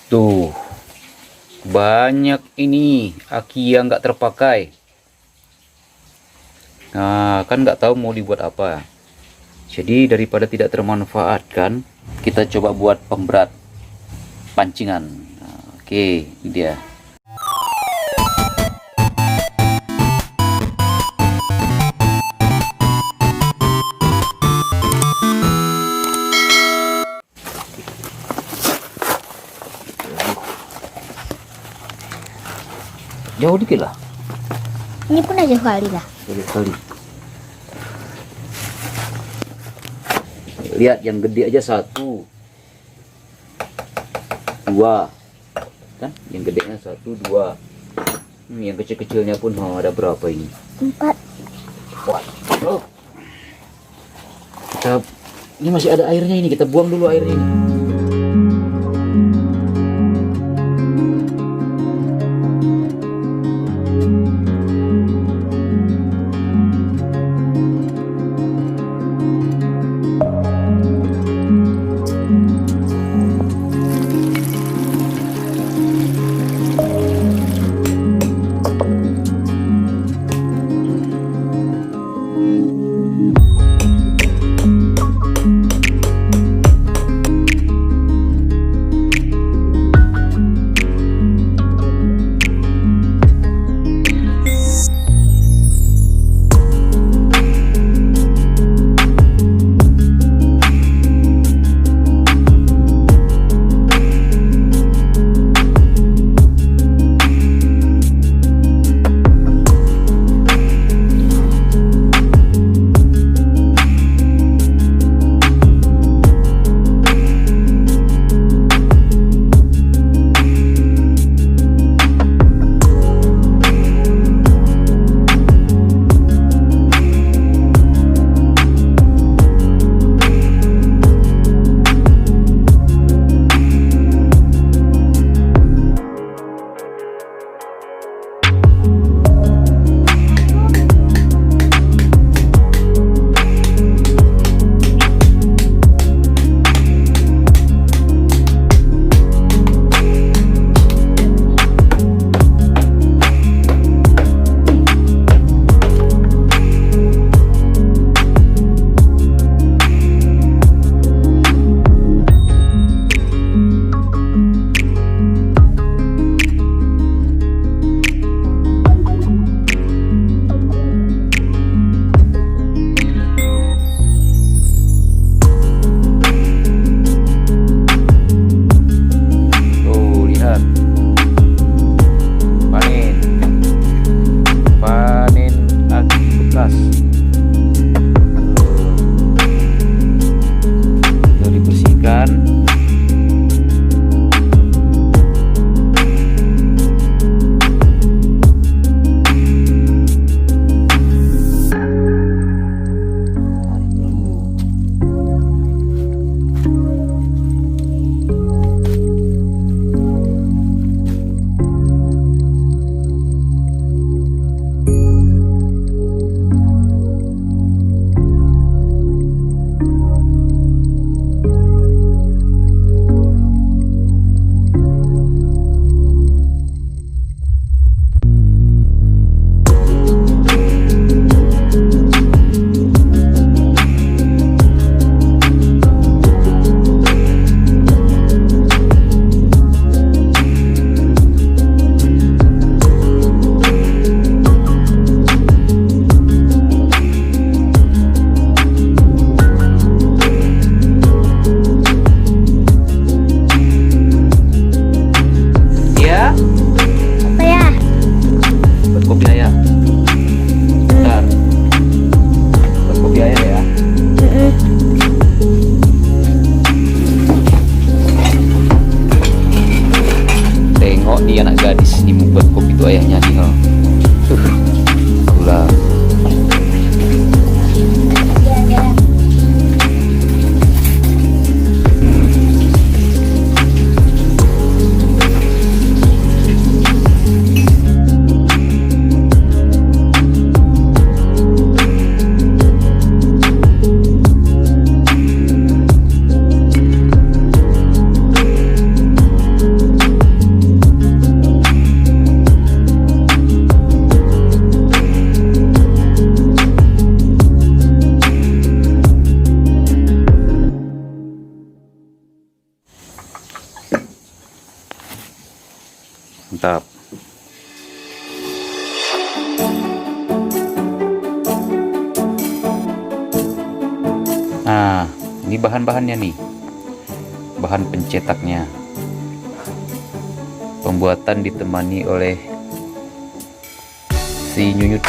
Tuh, banyak ini aki yang nggak terpakai. Nah, kan nggak tahu mau dibuat apa. Jadi daripada tidak termanfaatkan, kita coba buat pemberat pancingan. Nah, oke, ini dia. Jauh dikit lah. Ini pun aja kali lah. Sekali. Lihat yang gede aja 1, 2, kan? Yang gedenya 1, 2. Yang kecil-kecilnya pun ada berapa ini? 4. Wah. Oh. Ini masih ada airnya ini. Kita buang dulu airnya ini. Mantap. Nah, ini bahan-bahannya nih. Bahan pencetaknya. Pembuatan ditemani oleh si Nyunyut